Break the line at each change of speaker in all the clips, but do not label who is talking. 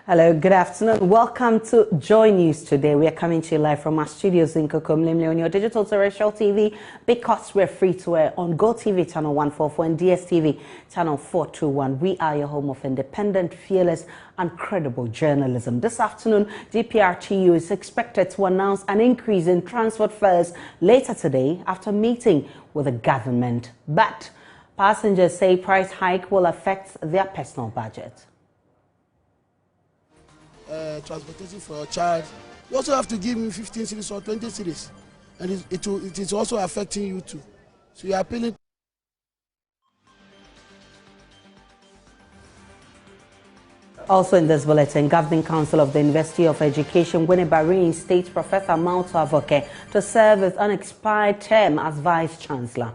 Hello, good afternoon. Welcome to Joy News today. We are coming to you live from our studios in Kokomlimle on your digital terrestrial TV because we're free to air on Go TV channel 144 and DSTV channel 421. We are your home of independent, fearless and credible journalism. This afternoon, GPRTU is expected to announce an increase in transport fares later today after meeting with the government. But passengers say price hike will affect their personal budget.
Transportation for your child, you also have to give him 15 cities or 20 cities, and it is also affecting you too. So you are appealing.
Also in this bulletin, Governing Council of the University of Education Winneba states Professor Malto Avoke to serve with unexpired term as Vice Chancellor.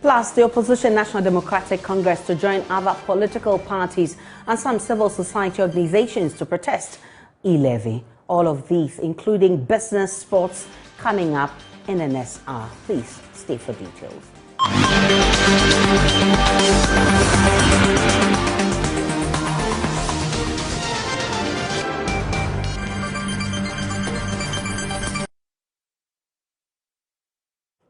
Plus, the opposition National Democratic Congress to join other political parties and some civil society organizations to protest e-levy. All of these, including business, sports, coming up in the next hour. Please stay for details.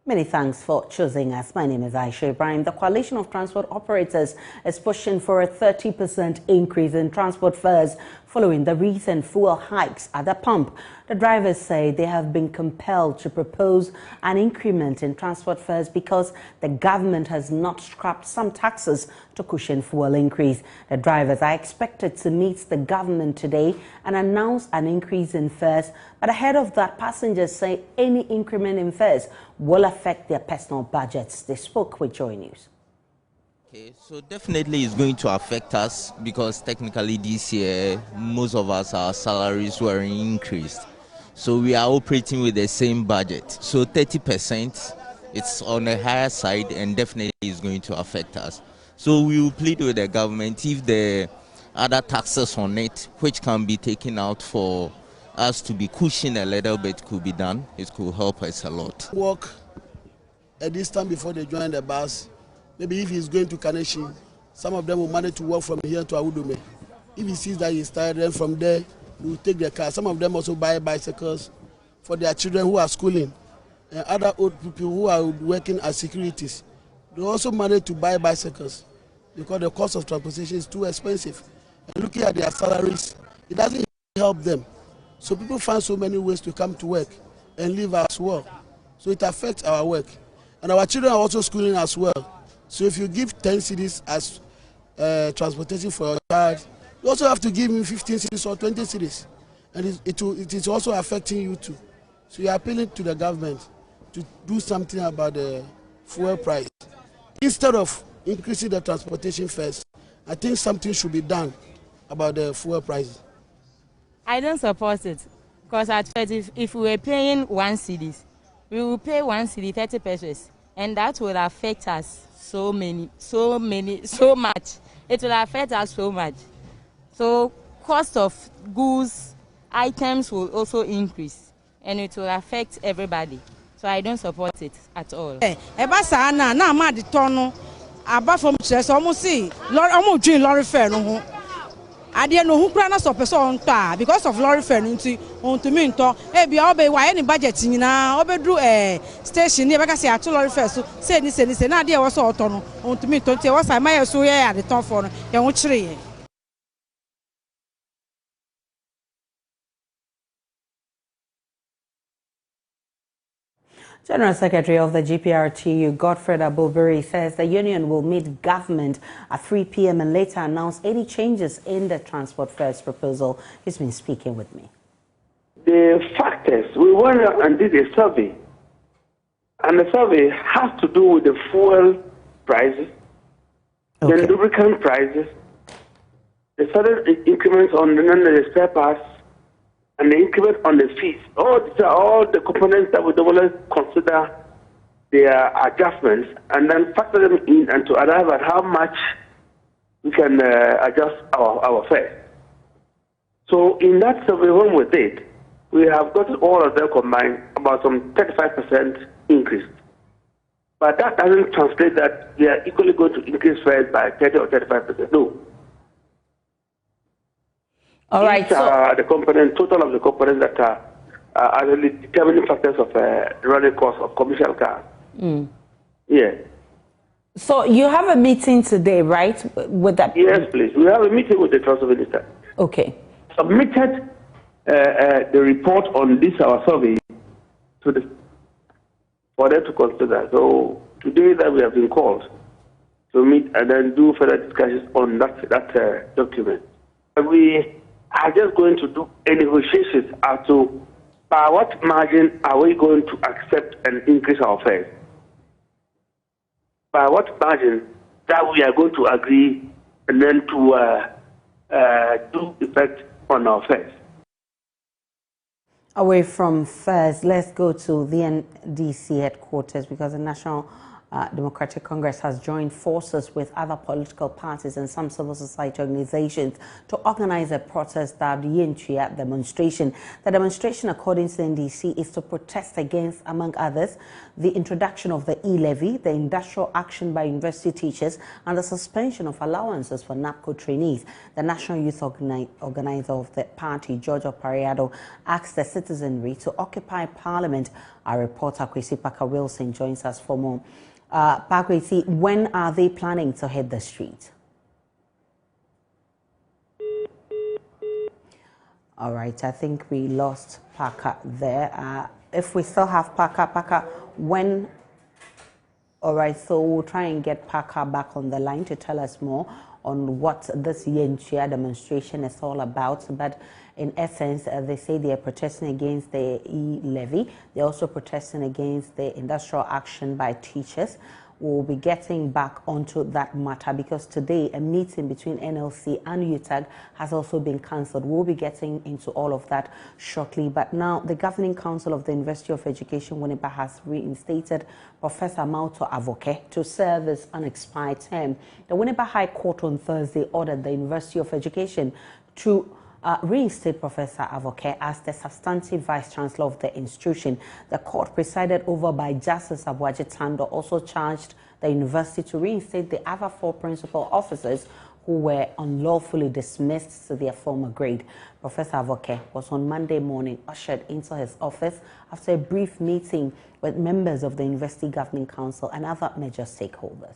Many thanks for choosing us. My name is Aisha Ibrahim. The Coalition of Transport Operators is pushing for a 30% increase in transport fares following the recent fuel hikes at the pump. The drivers say they have been compelled to propose an increment in transport fares because the government has not scrapped some taxes to cushion fuel increase. The drivers are expected to meet the government today and announce an increase in fares. But ahead of that, passengers say any increment in fares will affect their personal budgets. They spoke with Joy News.
Okay, so definitely it's going to affect us because technically this year most of us, our salaries were increased. So we are operating with the same budget. So 30%, it's on the higher side and definitely is going to affect us. So we will plead with the government if the other taxes on it, which can be taken out for us to be cushioned a little bit, could be done. It could help us a lot.
Walk at this time before they join the bus. Maybe if he's going to Kaneshi, some of them will manage to walk from here to Awudome. If he sees that he's tired, then from there, he will take the car. Some of them also buy bicycles for their children who are schooling. And other old people who are working as securities, they also manage to buy bicycles because the cost of transportation is too expensive. And looking at their salaries, it doesn't help them. So people find so many ways to come to work and live as well. So it affects our work. And our children are also schooling as well. So if you give 10 cities as transportation for your child, you also have to give him 15 cities or 20 cities. And it is also affecting you too. So you are appealing to the government to do something about the fuel price. Instead of increasing the transportation fares, I think something should be done about the fuel prices.
I don't support it because at first if we were paying 1 cedi, we will pay 1 cedi 30 pesos. And that will affect us so much. It will affect us so much. So cost of goods, items will also increase, and it will affect everybody. So I don't support it at all.
I didn't know who plans of person because of lorry fare into on to me to be why any budget in now do a station near because I lorry fare so say na dia was autono on to me to was I my so at the top for young tree.
General Secretary of the GPRTU, Godfred Abobiri, says the union will meet government at 3 p.m. and later announce any changes in the transport fares proposal. He's been speaking with me.
The factors, we went and did a survey, and the survey has to do with the fuel prices, the lubricant prices, the sudden increments on the spare parts, and the increment on the fees. These are all the components that we want to consider their adjustments and then factor them in and to arrive at how much we can adjust our fare. So in that survey, when we did, we have got all of them combined about some 35% increase. But that doesn't translate that we are equally going to increase fares by 30 or 35%. No.
All right.
These are the components, total of the components that are the determining factors of the running cost of commercial cars. Yeah.
So you have a meeting today, right? With that?
Yes, please. We have a meeting with the Transport Minister.
Okay.
Submitted the report on this our survey to for them to consider. So today that we have been called to meet and then do further discussions on that document. We are just going to do a negotiations as to by what margin are we going to accept and increase our fares. By what margin that we are going to agree and then to do effect on our fares.
Away from fares, let's go to the NDC headquarters because the National Democratic Congress has joined forces with other political parties and some civil society organizations to organize a protest dubbed Yenchia demonstration. The demonstration, according to the NDC, is to protest against, among others, the introduction of the e-levy, the industrial action by university teachers, and the suspension of allowances for NAPCO trainees. The National Youth Organizer of the party, George Opariado, asked the citizenry to occupy Parliament. Our reporter, Kwesi Parker Wilson, joins us for more. Kwesi, when are they planning to hit the street? All right, I think we lost Parker there. If we still have Parker, when? All right, so we'll try and get Parker back on the line to tell us more on what this Yenchia demonstration is all about. But in essence, they say they are protesting against the e-levy. They're also protesting against the industrial action by teachers. We'll be getting back onto that matter because today a meeting between NLC and UTAG has also been cancelled. We'll be getting into all of that shortly. But now the Governing Council of the University of Education, Winneba, has reinstated Professor Mauto Avoke to serve as unexpired term. The Winneba High Court on Thursday ordered the University of Education to reinstate Professor Avoke as the substantive vice-chancellor of the institution. The court, presided over by Justice Abuaji Tando, also charged the university to reinstate the other 4 principal officers who were unlawfully dismissed to their former grade. Professor Avoke was on Monday morning ushered into his office after a brief meeting with members of the University Governing Council and other major stakeholders.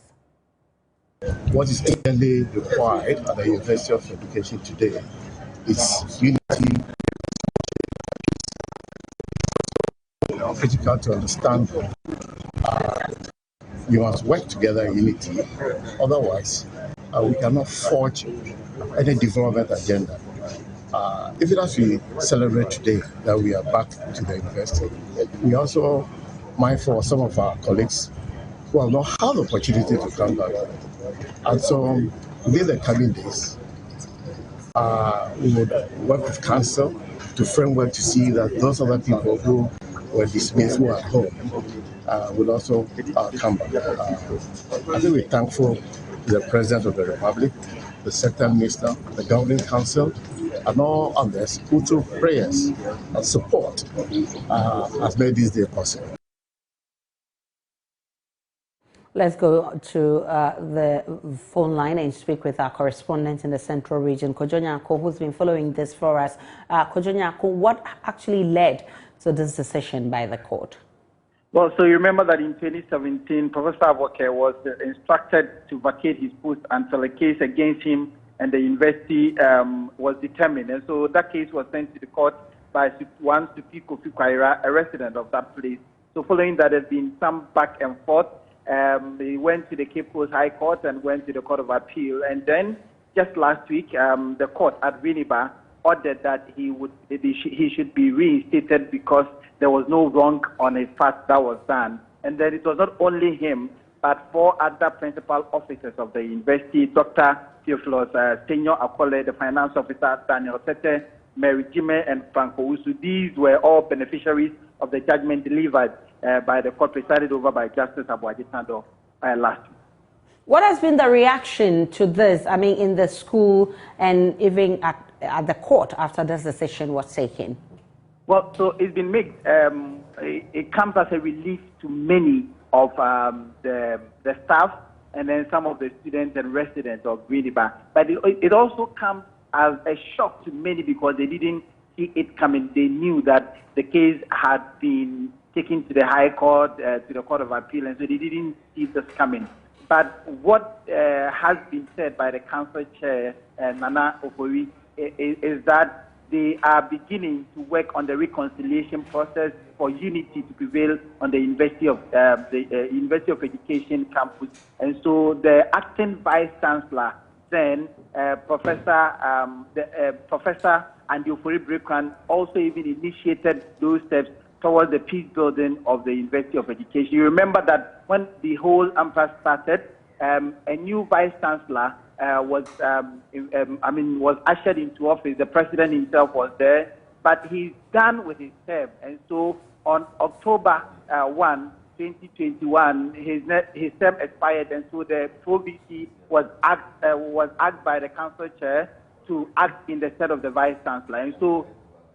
What is clearly required at the University of Education today is unity. Critical to understand you must work together in unity. Otherwise, we cannot forge any development agenda. Even as we celebrate today that we are back to the university, we also mindful of some of our colleagues who have not had the opportunity to come back. And so, within the coming days, we would work with council to framework to see that those other people who were dismissed, who are at home, will also come back. I think we're thankful to the President of the Republic, the Secretary Minister, the Governing Council, and all others who through prayers and support has made this day possible.
Let's go to the phone line and speak with our correspondent in the Central Region, Kojo Nyako, who's been following this for us. Kojo Nyako, what actually led to this decision by the court?
Well, so you remember that in 2017, Professor Avoke was instructed to vacate his post until a case against him and the university was determined. And so that case was sent to the court by one Sufi Kofi Kwaira, a resident of that place. So following that, there's been some back and forth. They went to the Cape Coast High Court and went to the Court of Appeal. And then just last week, the court at Winneba ordered that he should be reinstated because there was no wrong on his part that was done. And then it was not only him, but 4 other principal officers of the university, Dr. Theophilus Senior Akole, the finance officer, Daniel Sete, Mary Jime, and Franco Usu. These were all beneficiaries of the judgment delivered by the court presided over by Justice Abuaji Tando last week.
What has been the reaction to this, I mean, in the school and even at the court after this decision was taken?
Well, so it's been mixed. It comes as a relief to many of the staff and then some of the students and residents of Winneba. But it also comes as a shock to many because they didn't see it coming. They knew that the case had been taken to the High Court, to the Court of Appeal, and so they didn't see this coming. But what has been said by the Council Chair, Nana Ofori, is that they are beginning to work on the reconciliation process for unity to prevail on the University of Education campus. And so the acting Vice Chancellor, then Professor Odoben-Brakwa, also even initiated those steps towards the peace building of the University of Education. You remember that when the whole impasse started, a new Vice Chancellor was ushered into office. The president himself was there, but he's done with his term. And so on October 1, 2021, his term expired, and so the ProVC was asked by the council chair to act in the stead of the Vice Chancellor. And so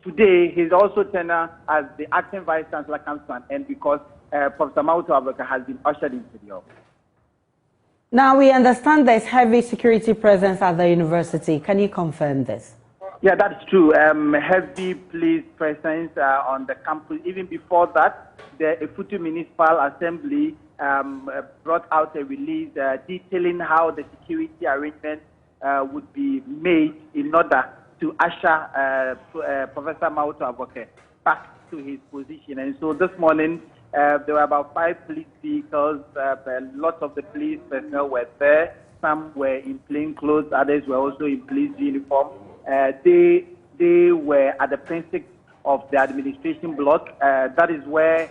today, his also tenure as the acting Vice Chancellor comes to an end because Professor Mautu Abeka has been ushered into the office.
Now, we understand there's heavy security presence at the university. Can you confirm this?
Yeah, that's true. Heavy police presence on the campus. Even before that, the Efutu Municipal Assembly brought out a release detailing how the security arrangements would be made in order to usher Professor Mautu Abeka back to his position. And so this morning, there were about 5 police vehicles. Lots of the police personnel were there. Some were in plain clothes. Others were also in police uniform. They were at the principal of the administration block. That is where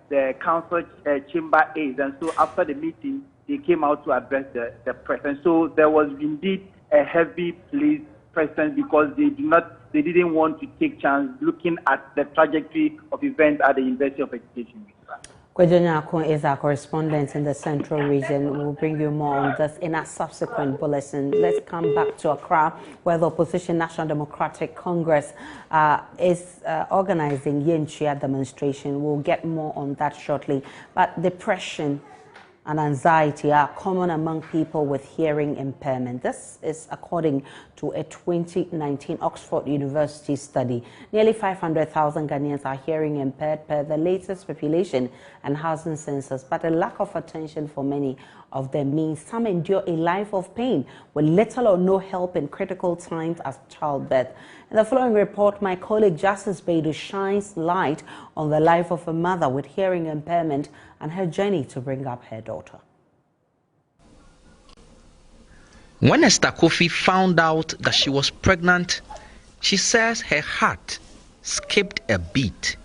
the council chamber is. And so after the meeting, they came out to address the press. And so there was indeed a heavy police presence because they didn't want to take chance looking at the trajectory of events at the University of Education.
Kwejonyako is our correspondent in the central region. We'll bring you more on this in a subsequent bulletin. Let's come back to Accra, where the opposition National Democratic Congress is organizing Yenchia demonstration. We'll get more on that shortly. But depression and anxiety are common among people with hearing impairment. This is according to a 2019 Oxford University study. Nearly 500,000 Ghanaians are hearing impaired per the latest population and housing census, but a lack of attention for many of them means some endure a life of pain with little or no help in critical times as childbirth. In the following report, my colleague Justice Beidou shines light on the life of a mother with hearing impairment and her journey to bring up her daughter.
When Esther Kofi found out that she was pregnant, she says her heart skipped a beat.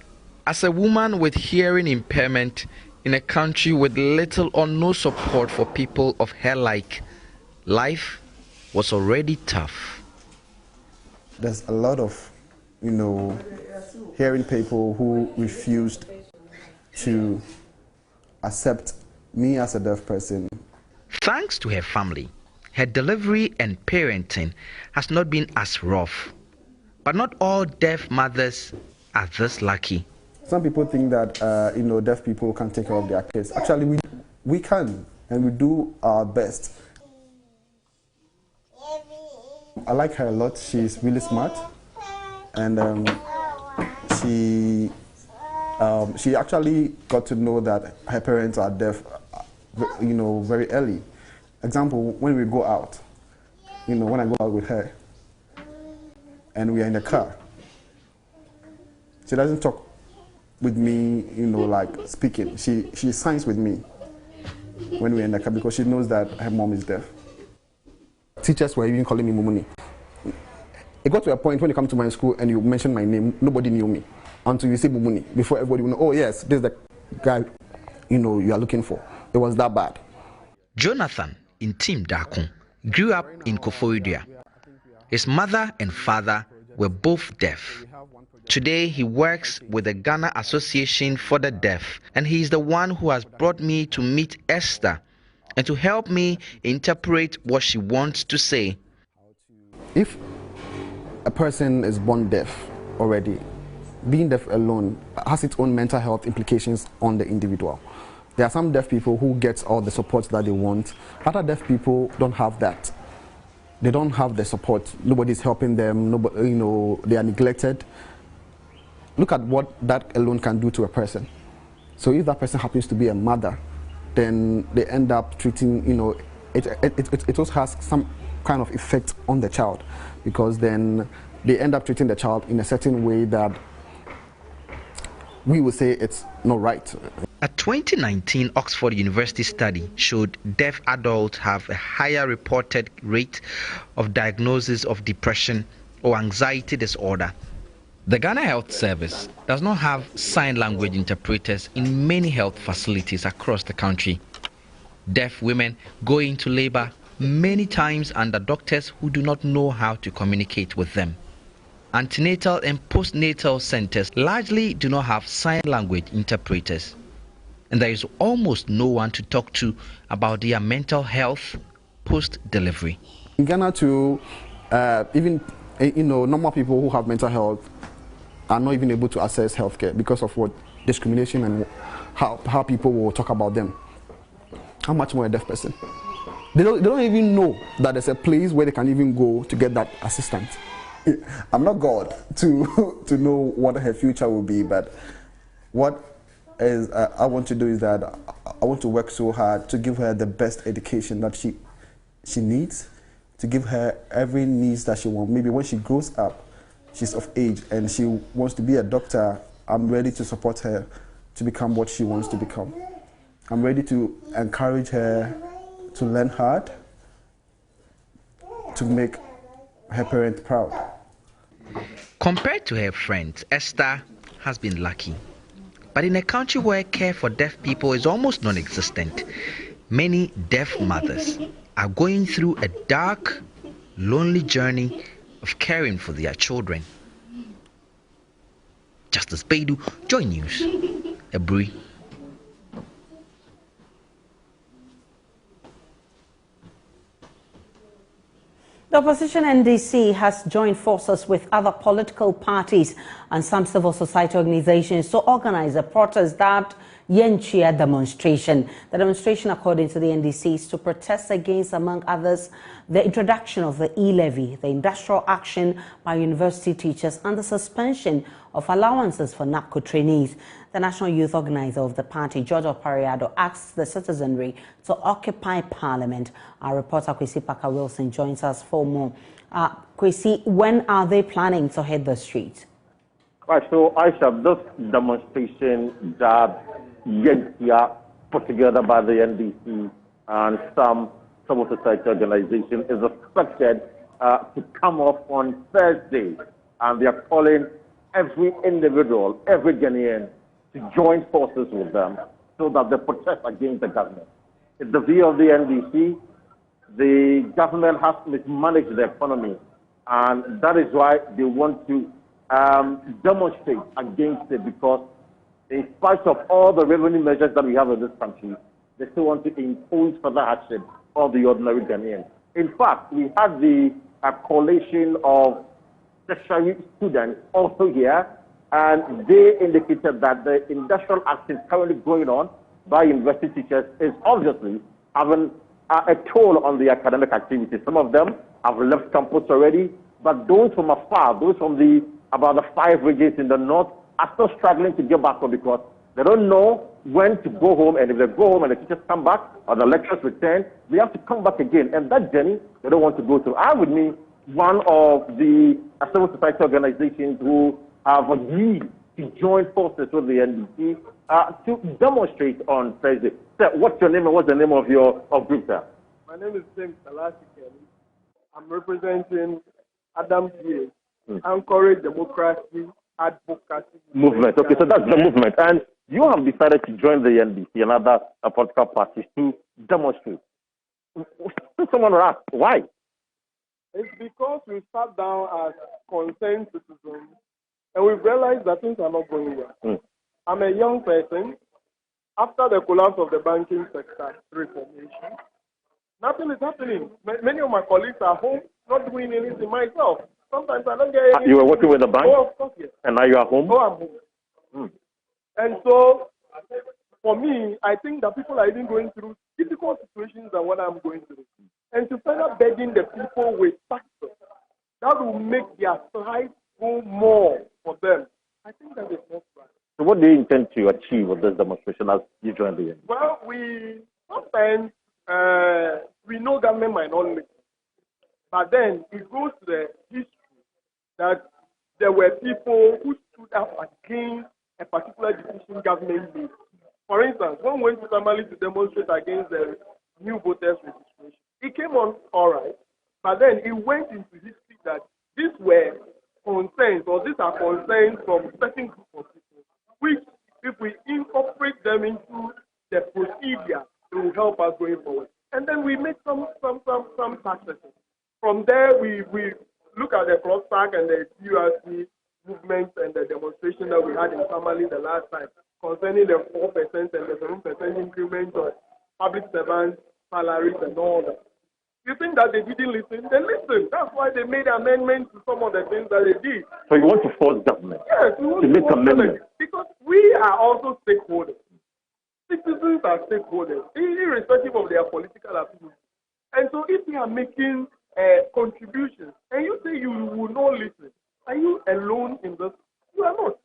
As a woman with hearing impairment in a country with little or no support for people of her like, life was already tough.
There's a lot of, hearing people who refused to accept me as a deaf person.
Thanks to her family, her delivery and parenting has not been as rough. But not all deaf mothers are this lucky.
Some people think that, deaf people can take care of their kids. Actually, we can, and we do our best. I like her a lot. She's really smart, and she actually got to know that her parents are deaf, very early. Example, when we go out, when I go out with her, and we are in the car, she doesn't talk with me, like speaking. She signs with me when we're in the car because she knows that her mom is deaf. Teachers were even calling me Mumuni. It got to a point when you come to my school and you mention my name, nobody knew me until you say Mumuni. Before everybody will know, oh yes, this is the guy you are looking for. It was that bad.
Jonathan in Team Dakun grew up in Koforidua. His mother and father were both deaf. Today he works with the Ghana Association for the Deaf, and he is the one who has brought me to meet Esther and to help me interpret what she wants to say.
If a person is born deaf already, being deaf alone has its own mental health implications on the individual. There are some deaf people who get all the support that they want. Other deaf people don't have that. They don't have the support. Nobody's helping them. Nobody, they are neglected. Look at what that alone can do to a person. So if that person happens to be a mother, then they end up treating, it also has some kind of effect on the child, because then they end up treating the child in a certain way that we would say it's not right.
A 2019 Oxford University study showed deaf adults have a higher reported rate of diagnosis of depression or anxiety disorder. The Ghana Health Service does not have sign language interpreters in many health facilities across the country. Deaf women go into labor many times under doctors who do not know how to communicate with them. Antenatal and postnatal centers largely do not have sign language interpreters, and there is almost no one to talk to about their mental health post-delivery.
In Ghana too, even normal people who have mental health are not even able to access healthcare because of what discrimination and how people will talk about them. How much more a deaf person? They don't even know that there's a place where they can even go to get that assistance.
I'm not God to know what her future will be, but what is I want to do is that I want to work so hard to give her the best education that she needs, to give her every needs that she wants. Maybe when she grows up, she's of age and she wants to be a doctor, I'm ready to support her to become what she wants to become. I'm ready to encourage her to learn hard, to make her parents proud.
Compared to her friends, Esther has been lucky. But in a country where care for deaf people is almost non-existent, many deaf mothers are going through a dark, lonely journey of caring for their children. Justice Baidu, Joy News, Ebri.
The opposition NDC has joined forces with other political parties and some civil society organizations to organize a protest that Yenchia demonstration. The demonstration, according to the NDC, is to protest against, among others, the introduction of the e-levy, the industrial action by university teachers, and the suspension of allowances for NAPCO trainees. The national youth organizer of the party, George Opariado, asks the citizenry to occupy Parliament. Our reporter, Kwesi Parker Wilson, joins us for more. Kwesi, when are they planning to hit the street?
Right, so Aisha, this demonstration that Yenchia put together by the NDC and some civil society organization is expected to come off on Thursday, and they are calling every individual, every Ghanaian, to join forces with them so that they protest against the government. It's the view of the NDC. The government has mismanaged the economy, and that is why they want to demonstrate against it, because in spite of all the revenue measures that we have in this country, they still want to impose further action on the ordinary Ghanaian. In fact, we had the coalition of tertiary students also here, and they indicated that the industrial action currently going on by university teachers is obviously having a toll on the academic activities. Some of them have left campus already, but those from afar, those from about the 5 regions in the north, are still struggling to get back home because they don't know when to go home, and if they go home and the teachers come back or the lecturers return, they have to come back again. And that journey, they don't want to go through. I would mean one of the civil society organizations who have agreed to join forces with the NDC to demonstrate on Thursday. Sir, what's your name and what's the name of your group, sir?
My name is James Kalashikeli. I'm representing Adam P. Encourage Democracy Advocacy
Movement. Okay, so that's the movement. And you have decided to join the NDC and other political parties to demonstrate. Someone will ask, why?
It's because we sat down as concerned citizens and we've realized that things are not going well. I'm a young person. After the collapse of the banking sector reformation, nothing is happening. Many of my colleagues are home, not doing anything myself. Sometimes I don't get anything.
You were working with the bank?
Oh, of course, yes.
And now you are home?
Oh, I'm home. And so for me, I think that people are even going through difficult situations than what I'm going through. And to further burden the people with taxes, that will make their strike go more for them. I think that is not right.
So what do you intend to achieve with this demonstration as you join the union?
Well, sometimes we know government might not listen. But then it goes to the history that there were people who stood up against a particular decision government made. For instance, when we went to Tamale to demonstrate against the new voters registration, it came on all right, but then it went into history that these were concerns, or these are concerns from certain group of people, which if we incorporate them into the procedure, it will help us going forward. And then we make some successes. From there, we look at the cross-pack and the URC movement and the demonstration that we had in Tamale the last time concerning the 4% and the 7% increment of public servants' salaries and all that. You think that they didn't listen? They listened. That's why they made amendments to some of the things that they did.
So you want to force government
we want
to make amendments?
Because we are also stakeholders. Citizens are stakeholders, irrespective of their political affiliation. And so if we are making contributions and you say you will not listen, are you alone in this? You are not.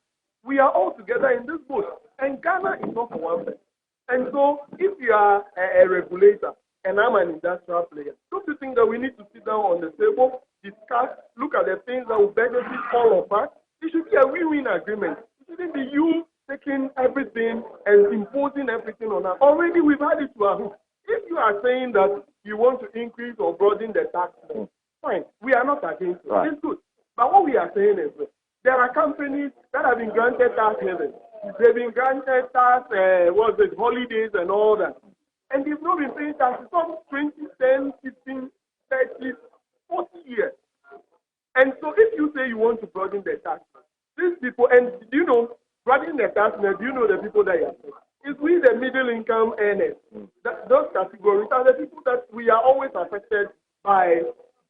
We are all together in this boat. And Ghana is not for one person. And so if you are a regulator and I'm an industrial player, don't you think that we need to sit down on the table, discuss, look at the things that will benefit all of us? It should be a win-win agreement. It shouldn't be you taking everything and imposing everything on us. Already we've had it to our home. If you are saying that you want to increase or broaden the tax, fine. We are not against it. Right. It's good. But what we are saying is that there are companies that have been granted tax havens. They've been granted tax, holidays and all that. And they've not been paying taxes from 20, 10, 15, 30, 40 years. And so if you say you want to broaden the tax, these people, and do you know, broadening the tax, do you know the people that you are saying? It's we, the middle income earners. Those categories are the people that we are always affected by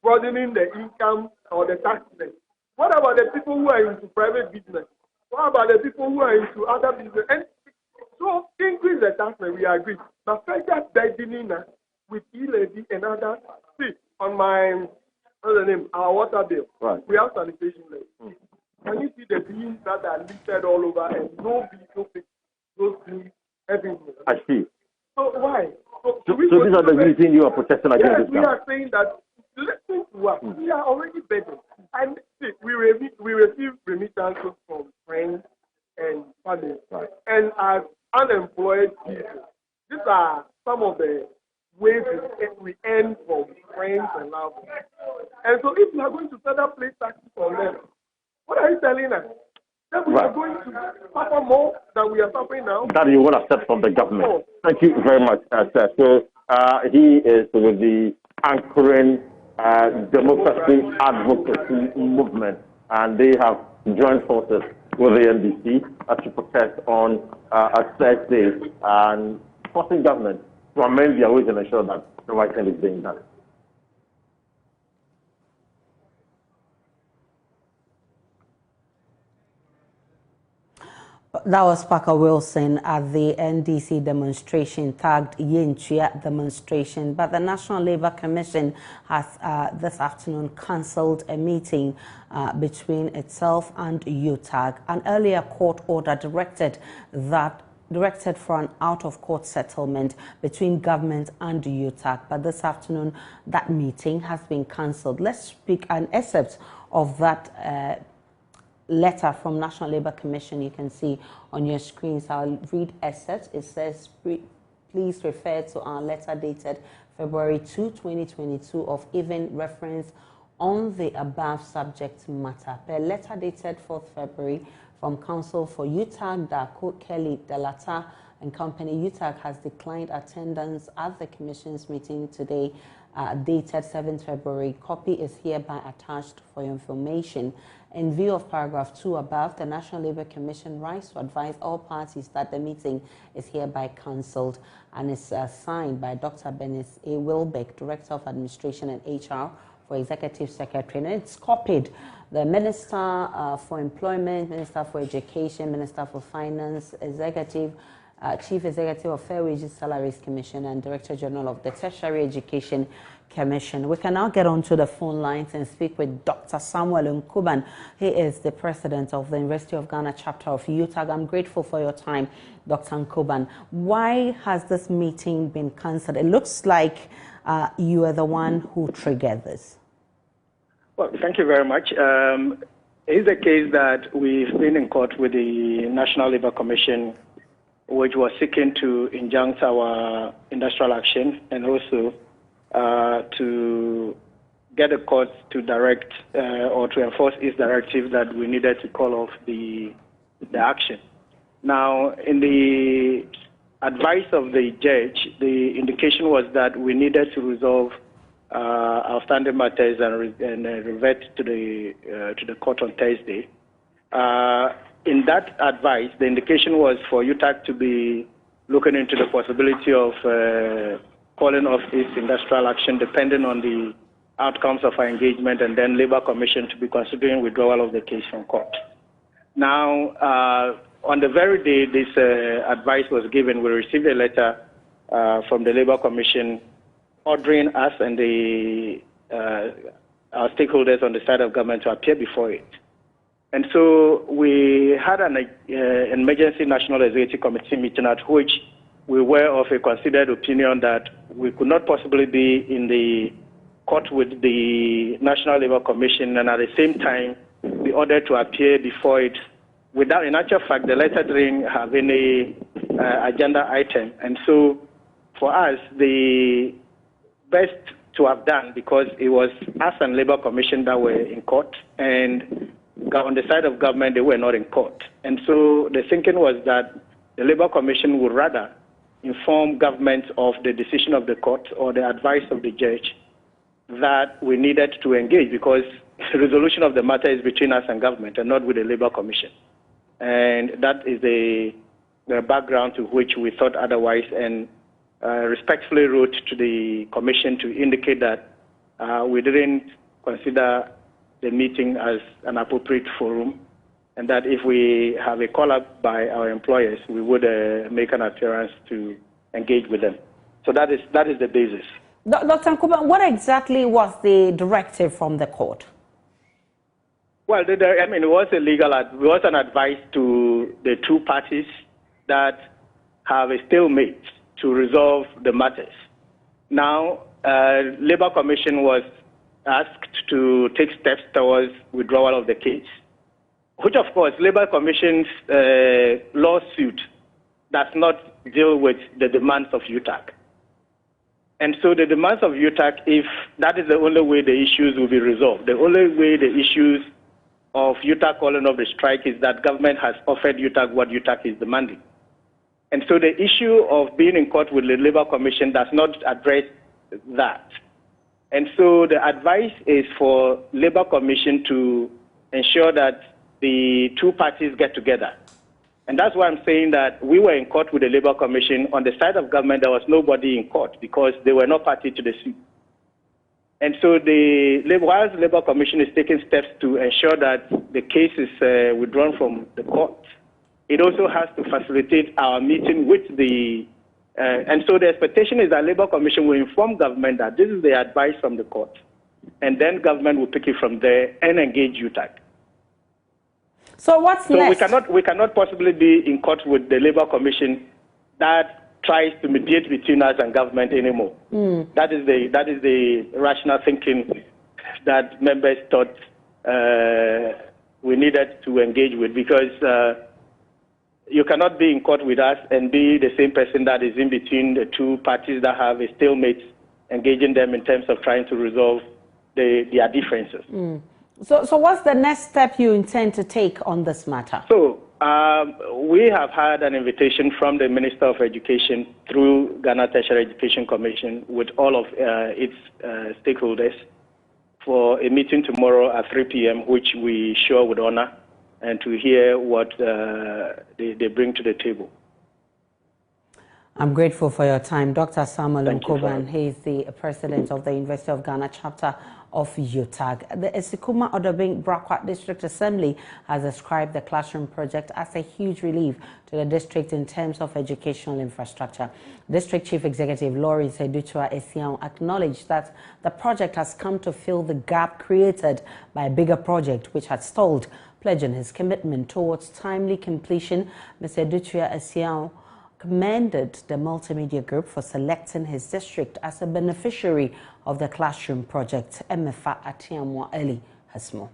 broadening the income or the tax rate. What about the people who are into private business? What about the people who are into other business? And so increase the tax rate, we agree. But further burdening us with e-levy and others. See, on my, what's the name, our water bill, right, we have sanitation levy. Can you see the beans that are listed all over and no vehicle fix those beans everywhere?
I see.
So why? So
these are the reasons you are protesting against this.
Yes, we are saying that listen to us. We are already burdened. And see, we receive remittances from friends and family. Right. And as unemployed people, these are some of the ways we earn from friends and loved ones. And so if we are going to further place taxes on them, what are you telling us? That we are going to suffer more than we are suffering now?
That you will accept from the government. Oh. Thank you very much, sir. So he is with the anchoring democracy advocacy movement, and they have joined forces with the NDC to protest on a Thursday and forcing government to amend their ways and ensure that the right thing is being done.
That was Parker Wilson at the NDC demonstration tagged Yenchia demonstration. But the National Labour Commission has this afternoon cancelled a meeting between itself and UTAG. An earlier court order directed for an out-of-court settlement between government and UTAG. But this afternoon, that meeting has been cancelled. Let's speak an excerpt of that letter from National Labour Commission. You can see on your screens. I'll read excerpt. It says, please refer to our letter dated February 2, 2022 of even reference on the above subject matter. Per letter dated 4th February from Counsel for UTAG, Dako Kelly Delata and Company, UTAG has declined attendance at the Commission's meeting today, dated 7th February. Copy is hereby attached for your information. In view of paragraph 2 above, the National Labour Commission writes to advise all parties that the meeting is hereby cancelled, and is signed by Dr. Bernice A. Wilbeck, Director of Administration and HR for Executive Secretary. And it's copied the Minister for Employment, Minister for Education, Minister for Finance, Executive Chief Executive of Fair Wages Salaries Commission and Director General of the Tertiary Education Commission. We can now get onto the phone lines and speak with Dr. Samuel Nkuban. He is the president of the University of Ghana chapter of UTAG. I'm grateful for your time, Dr. Nkuban. Why has this meeting been cancelled? It looks like you are the one who triggered this.
Well, thank you very much. It's a case that we've been in court with the National Labour Commission, which was seeking to injunct our industrial action and also to get the court to direct or to enforce its directive that we needed to call off the action. Now, in the advice of the judge, the indication was that we needed to resolve outstanding matters and revert to the court on Thursday. In that advice, the indication was for UTAG to be looking into the possibility of calling off its industrial action depending on the outcomes of our engagement, and then Labour Commission to be considering withdrawal of the case from court. Now, on the very day this advice was given, we received a letter from the Labour Commission ordering us and our stakeholders on the side of government to appear before it. And so we had an emergency National Executive Committee meeting at which we were of a considered opinion that we could not possibly be in the court with the National Labour Commission and at the same time be ordered to appear before it without, in actual fact, the letter didn't have any agenda item. And so for us, the best to have done, because it was us and Labour Commission that were in court, and on the side of government, they were not in court. And so the thinking was that the Labour Commission would rather inform government of the decision of the court or the advice of the judge that we needed to engage, because the resolution of the matter is between us and government and not with the Labour Commission. And that is the background to which we thought otherwise, and respectfully wrote to the Commission to indicate that we didn't consider the meeting as an appropriate forum, and that if we have a call-up by our employers, we would make an appearance to engage with them. So that is the basis.
Dr. Nkuban, what exactly was the directive from the court?
Well, it was it was an advice to the two parties that have a stalemate to resolve the matters. Now, Labour Commission was asked to take steps towards withdrawal of the case, which, of course, Labour Commission's lawsuit does not deal with the demands of UTAG. And so the demands of UTAG, if that is the only way the issues will be resolved, the only way the issues of UTAG calling off the strike is that government has offered UTAG what UTAG is demanding. And so the issue of being in court with the Labour Commission does not address that. And so the advice is for Labour Commission to ensure that the two parties get together. And that's why I'm saying that we were in court with the Labour Commission. On the side of government, there was nobody in court because they were not party to the suit. And so while the Labour Commission is taking steps to ensure that the case is withdrawn from the court, it also has to facilitate our meeting with the and so the expectation is that Labour Commission will inform government that this is the advice from the court, and then government will pick it from there and engage UTAG.
So what's next?
We cannot possibly be in court with the Labour Commission that tries to mediate between us and government anymore. That is the rational thinking that members thought we needed to engage with, because you cannot be in court with us and be the same person that is in between the two parties that have a stalemate, engaging them in terms of trying to resolve their differences.
So what's the next step you intend to take on this matter?
So we have had an invitation from the Minister of Education through Ghana Tertiary Education Commission with all of its stakeholders for a meeting tomorrow at 3 p.m., which we sure would honor, and to hear what they bring to the table.
I'm grateful for your time. Dr. Samuel Nkoban,
you.
he is the president of the University of Ghana chapter of UTAG. The Asikuma Odoben-Brakwa District Assembly has described the classroom project as a huge relief to the district in terms of educational infrastructure. District Chief Executive Lawrence Edutua Esian acknowledged that the project has come to fill the gap created by a bigger project which had stalled, pledging his commitment towards timely completion. Mr. Edutua Esian commended the multimedia group for selecting his district as a beneficiary of the classroom project. Emefa Atiamwa Eli has more.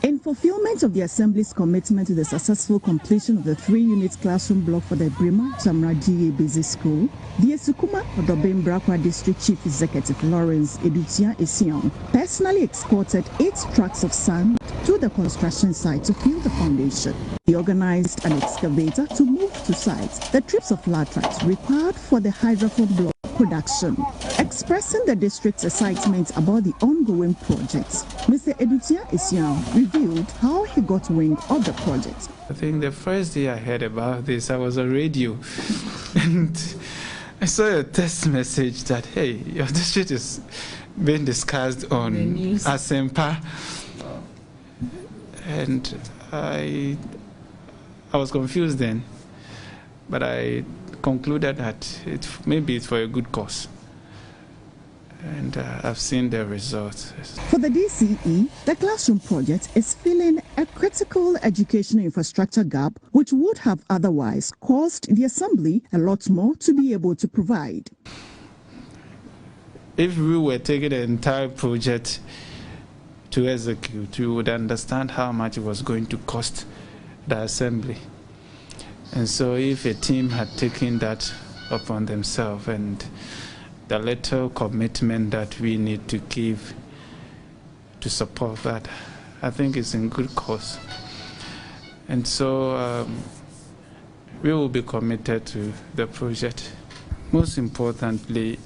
In fulfillment of the Assembly's commitment to the successful completion of the 3-unit classroom block for the Brima Chamraji Basic School, the Asikuma Odoben-Brakwa District Chief Executive Lawrence Edutia Esian personally escorted 8 trucks of sand to the construction site to fill the foundation. He organized an excavator to move to site the trips of latrite required for the hydrophone block production. Expressing the district's excitement about the ongoing projects, Mr. Edutia Esian revealed how he got wind of the project.
I think the first day I heard about this, I was on radio and I saw a text message that, hey, your district is being discussed on Asempa. And I was confused then, but I concluded that maybe it's for a good cause. And I've seen the results.
For the DCE, the classroom project is filling a critical educational infrastructure gap which would have otherwise caused the Assembly a lot more to be able to provide.
If we were taking the entire project to execute, we would understand how much it was going to cost the Assembly. And so if a team had taken that upon themselves and the little commitment that we need to give to support that, I think it's in good cause. And so we will be committed to the project. Most importantly,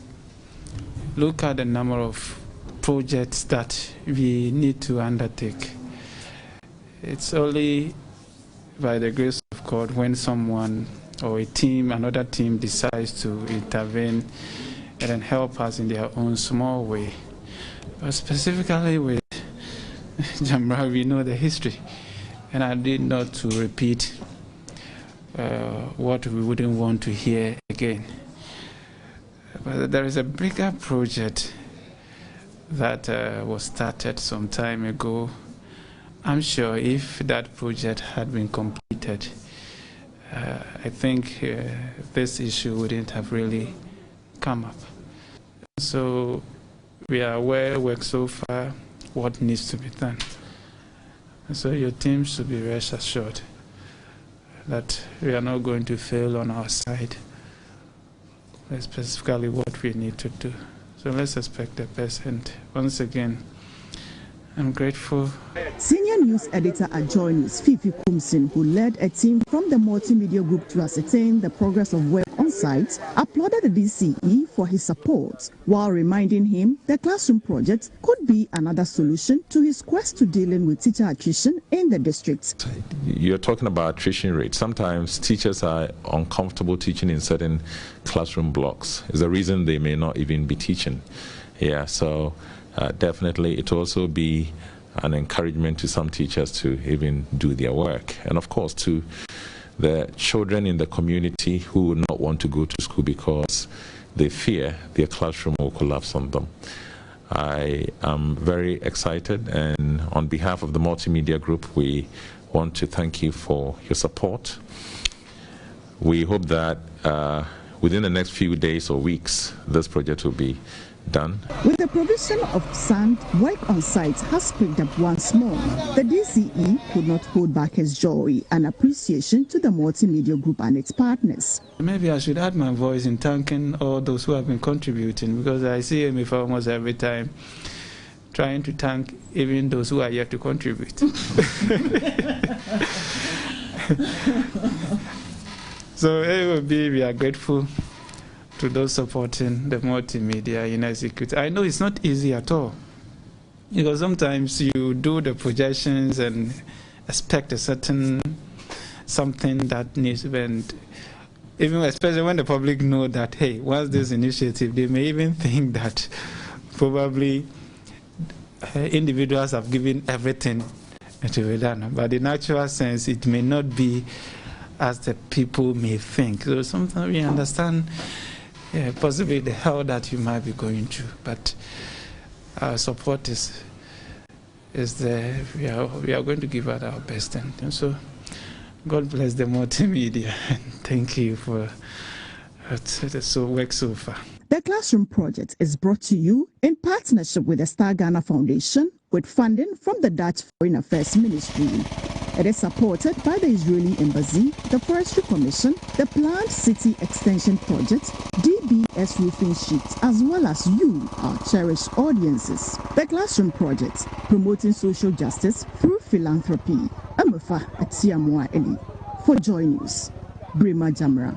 look at the number of projects that we need to undertake. It's only by the grace of God when someone or a team, another team decides to intervene and then help us in their own small way. But specifically with Jamra, we know the history, and I did not to repeat what we wouldn't want to hear again. But there is a bigger project that was started some time ago. I'm sure if that project had been completed, I think this issue wouldn't have really come up. So we are aware, work so far, what needs to be done. So your team should be rest assured that we are not going to fail on our side, specifically what we need to do. So let's expect the best. And once again, I'm grateful.
Senior news editor at Joy News, Fifi Kumsin, who led a team from the multimedia group to ascertain the progress of work on site, applauded the DCE for his support, while reminding him the classroom project could be another solution to his quest to dealing with teacher attrition in the district.
You're talking about attrition rate. Sometimes teachers are uncomfortable teaching in certain classroom blocks. It's a reason they may not even be teaching. Yeah, so definitely it will also be an encouragement to some teachers to even do their work. And of course to the children in the community who would not want to go to school because they fear their classroom will collapse on them. I am very excited, and on behalf of the multimedia group, we want to thank you for your support. We hope that within the next few days or weeks, this project will be done.
With the provision of sand, work on site has picked up once more. The DCE could not hold back his joy and appreciation to the multimedia group and its partners.
Maybe I should add my voice in thanking all those who have been contributing, because I see him almost every time trying to thank even those who are yet to contribute. So we are grateful to those supporting the multimedia in execute. I know it's not easy at all, because sometimes you do the projections and expect a certain something that needs to be, even especially when the public know that, hey, once this initiative, they may even think that probably individuals have given everything to be done. But in actual sense, it may not be as the people may think. So sometimes we understand possibly the hell that you might be going through, but our support is there. We are going to give out our best, and so God bless the multimedia, and thank you for the work so far.
The Classroom Project is brought to you in partnership with the Star Ghana Foundation with funding from the Dutch Foreign Affairs Ministry. It is supported by the Israeli Embassy, the Forestry Commission, the Planned City Extension Project, DBS Roofing Sheets, as well as you, our cherished audiences. The Classroom Project, promoting social justice through philanthropy. Amafa Atiamwa Eli. For Joy News, Brima Jamra.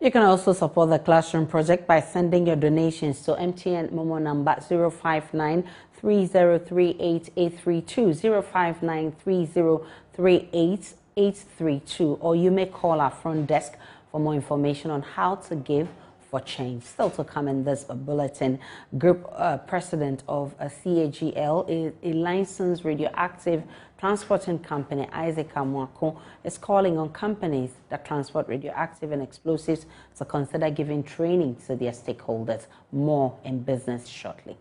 You can also support the Classroom Project by sending your donations to MTN Momo number 059-3038832, 059-3038832, or you may call our front desk for more information on how to give for change. Still to come in this bulletin, Group President of CAGL, a licensed radioactive transporting company, Asikuma, is calling on companies that transport radioactive and explosives to consider giving training to their stakeholders. More in business shortly.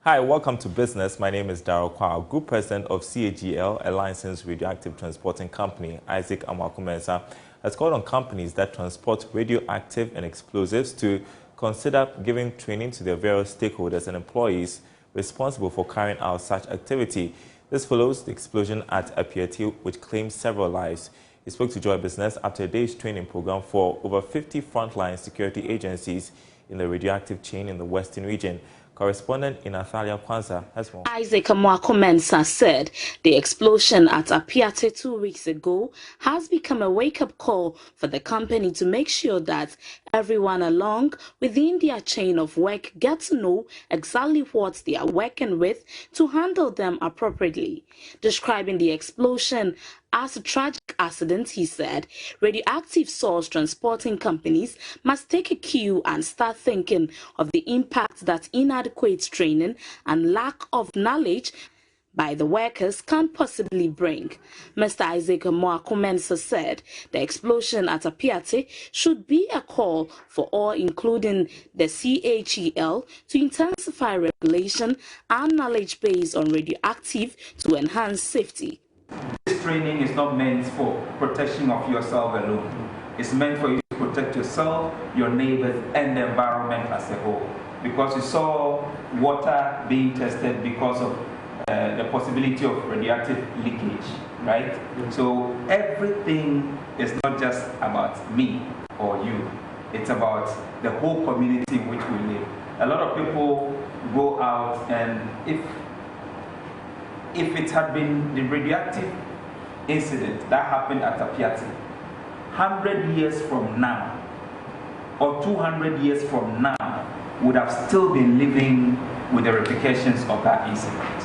Hi, welcome to Business. My name is Darrell Kwa, Group President of CAGL, a licensed radioactive transporting company. Asikuma has called on companies that transport radioactive and explosives to consider giving training to their various stakeholders and employees responsible for carrying out such activity. This follows the explosion at Apiati, which claimed several lives. He spoke to Joy Business after a day's training program for over 50 frontline security agencies in the radioactive chain in the Western region. Correspondent in Athalia Kwanzaa has more.
Asikuma said the explosion at Apiate 2 weeks ago has become a wake-up call for the company to make sure that everyone along within their chain of work gets to know exactly what they are working with to handle them appropriately. Describing the explosion as a tragic accident, he said, radioactive source transporting companies must take a cue and start thinking of the impact that inadequate training and lack of knowledge by the workers can possibly bring. Mr. Asikuma said the explosion at Apiate should be a call for all, including the CAGL, to intensify regulation and knowledge base on radioactive to enhance safety.
This training is not meant for protection of yourself alone. It's meant for you to protect yourself, your neighbors, and the environment as a whole. Because you saw water being tested because of the possibility of radioactive leakage, right? So everything is not just about me or you. It's about the whole community in which we live. A lot of people go out, and if it had been the radioactive incident that happened at Apiati, 100 years from now or 200 years from now would have still been living with the repercussions of that incident.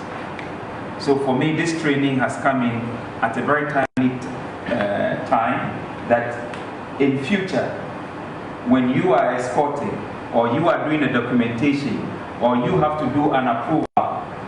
So for me, this training has come in at a very timely time, that in future, when you are escorting or you are doing a documentation or you have to do an approval,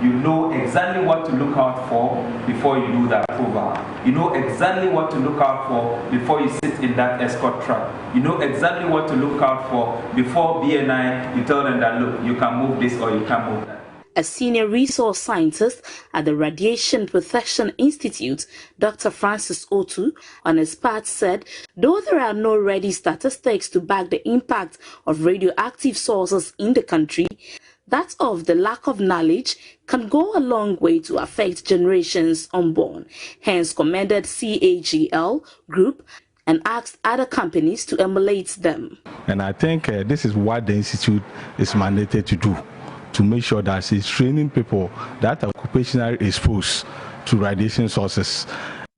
you know exactly what to look out for before you do that approval. You know exactly what to look out for before you sit in that escort truck. You know exactly what to look out for before BNI, you tell them that, look, you can move this or you can't move that.
A senior resource scientist at the Radiation Protection Institute, Dr. Francis Otu, on his part said, though there are no ready statistics to back the impact of radioactive sources in the country, that of the lack of knowledge can go a long way to affect generations unborn. Hence commended CAGL Group and asked other companies to emulate them.
And I think this is what the Institute is mandated to do, to make sure that she's training people that are occupationally exposed to radiation sources.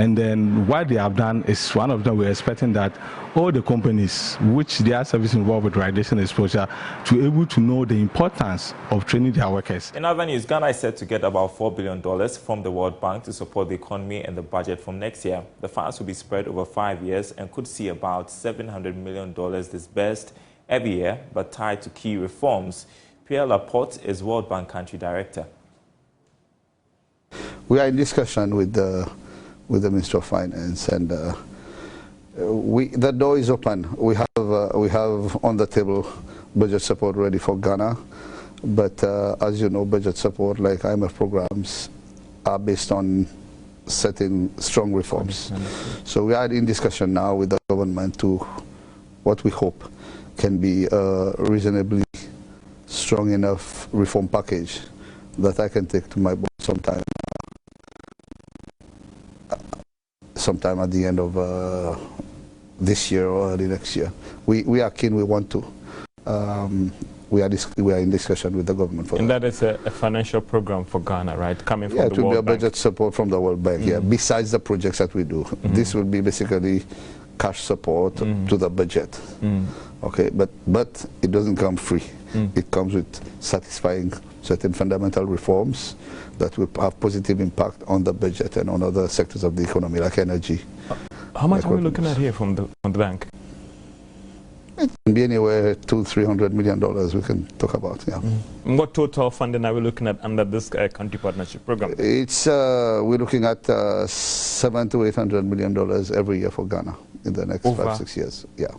And then what they have done is, one of them, we're expecting that all the companies which they are service involved with radiation exposure to be able to know the importance of training their workers.
In other news, Ghana is set to get about $4 billion from the World Bank to support the economy and the budget from next year. The funds will be spread over 5 years and could see about $700 million disbursed every year, but tied to key reforms. Pierre Laporte is World Bank Country Director.
We are in discussion with the Minister of Finance, and the door is open. We have on the table budget support ready for Ghana, but as you know, budget support like IMF programs are based on setting strong reforms. So we are in discussion now with the government to what we hope can be a reasonably strong enough reform package that I can take to my board sometime at the end of this year or early next year. We are keen, we want to. We are in discussion with the government for that.
And that is a financial program for Ghana, right? Coming from the World Bank. Yeah, it will be a budget
support from the World Bank, yeah, besides the projects that we do. This will be basically cash support to the budget. Okay, but it doesn't come free. It comes with satisfying certain fundamental reforms that will have positive impact on the budget and on other sectors of the economy, like energy.
How much are we looking at here from the bank?
It can be anywhere $200–300 million we can talk about. Yeah.
What total funding are we looking at under this country partnership program?
It's we're looking at $700–800 million every year for Ghana in the next 5–6 years. Yeah,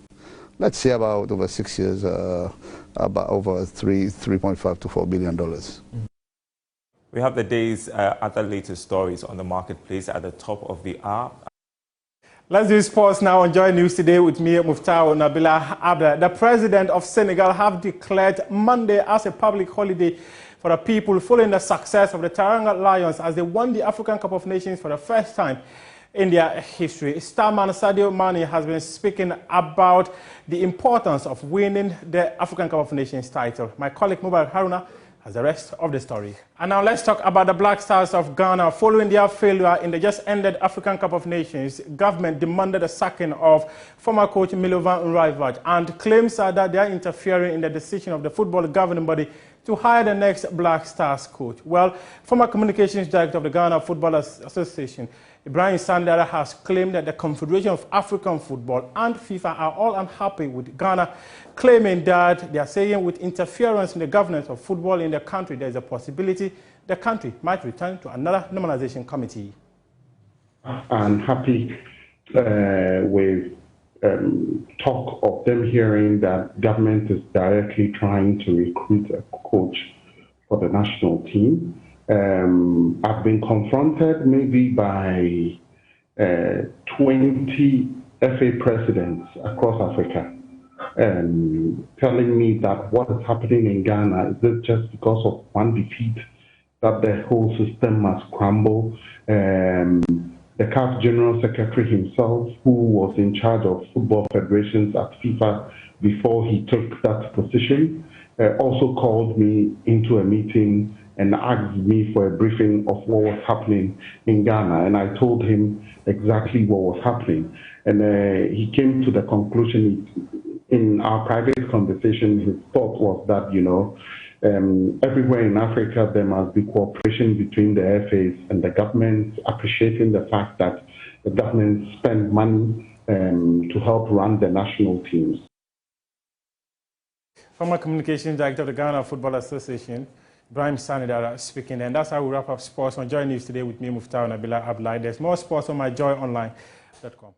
let's say about over 6 years, about over $3.5–4 billion.
We have the day's other latest stories on the marketplace at the top of the hour.
Let's do sports now. Enjoy news today with me, Muftao Nabila Abda. The president of Senegal have declared Monday as a public holiday for the people following the success of the Teranga Lions as they won the African Cup of Nations for the first time in their history. Starman Sadio Mane has been speaking about the importance of winning the African Cup of Nations title. My colleague Mubarak Haruna has the rest of the story. And now let's talk about the Black Stars of Ghana. Following their failure in the just ended African Cup of Nations, government demanded the sacking of former coach Milovan Nraivat and claims that they are interfering in the decision of the football governing body to hire the next Black Stars coach. Well, former communications director of the Ghana Football Association, Ibrahim Sandara, has claimed that the Confederation of African Football and FIFA are all unhappy with Ghana, claiming that they are saying with interference in the governance of football in the country, there is a possibility the country might return to another normalization committee.
I'm happy with talk of them hearing that government is directly trying to recruit a coach for the national team. I've been confronted maybe by 20 FA presidents across Africa telling me that what is happening in Ghana is it just because of one defeat that the whole system must crumble. The CAF General Secretary himself, who was in charge of football federations at FIFA before he took that position, also called me into a meeting and asked me for a briefing of what was happening in Ghana. And I told him exactly what was happening. And he came to the conclusion in our private conversation, his thought was that, you know, everywhere in Africa, there must be cooperation between the FAs and the government, appreciating the fact that the government spend money to help run the national teams.
Former Communications Director of the Ghana Football Association, Ibrahim Sanidara, speaking. And that's how we wrap up sports on Joy News today with me, Muftao Nabila Abdullah. There's more sports on myjoyonline.com.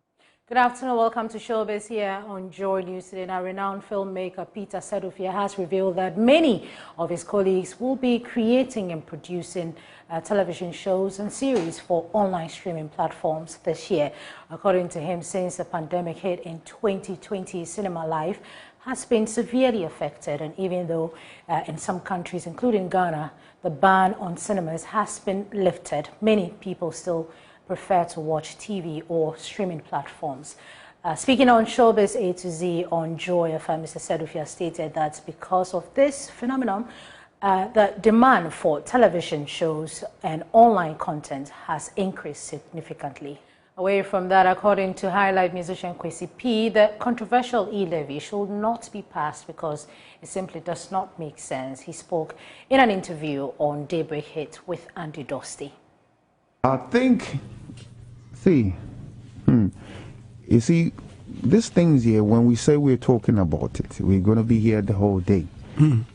Good afternoon. Welcome to Showbiz here on Joy News today. Now, renowned filmmaker Peter Sedofia has revealed that many of his colleagues will be creating and producing television shows and series for online streaming platforms this year. According to him, since the pandemic hit in 2020, cinema life has been severely affected, and even though in some countries, including Ghana, the ban on cinemas has been lifted, many people still prefer to watch TV or streaming platforms. Speaking on Showbiz A to Z on Joy FM, Mr. Sedofia stated that because of this phenomenon, the demand for television shows and online content has increased significantly. Away from that, according to Highlight musician Kwesi P, the controversial e-levy should not be passed because it simply does not make sense. He spoke in an interview on Daybreak Hit with Andy Dosty.
I think, you see, these things here, when we say we're talking about it, we're going to be here the whole day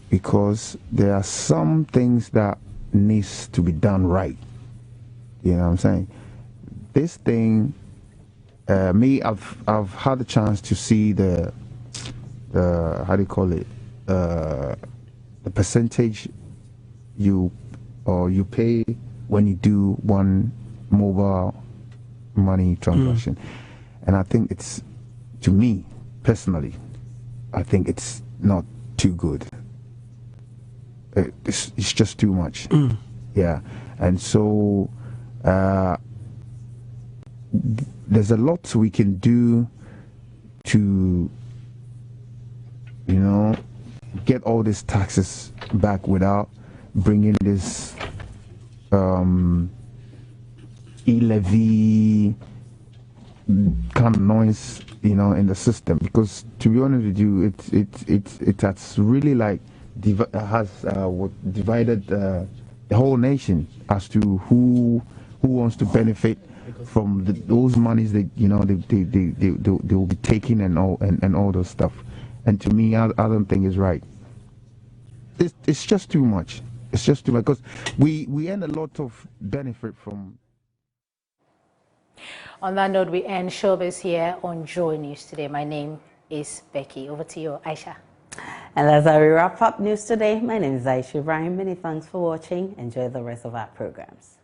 because there are some things that needs to be done right. You know what I'm saying? This thing, I've had the chance to see the how do you call it, the percentage you pay when you do one mobile money transaction, and I think it's, to me personally, I think it's not too good. It's just too much. Yeah, and so there's a lot we can do to, you know, get all these taxes back without bringing this e-levy kind of noise, you know, in the system. Because to be honest with you, it has really like divided the whole nation as to who wants to benefit from those monies that, you know, they will be taking and all those stuff. And to me, I don't think it's right. It's just too much. It's just too much because we earn a lot of benefit from.
On that note, we end showbiz here on Joy News Today. My name is Becky. Over to you, Aisha.
And as I wrap up News Today, my name is Aisha Ibrahim. Many thanks for watching. Enjoy the rest of our programs.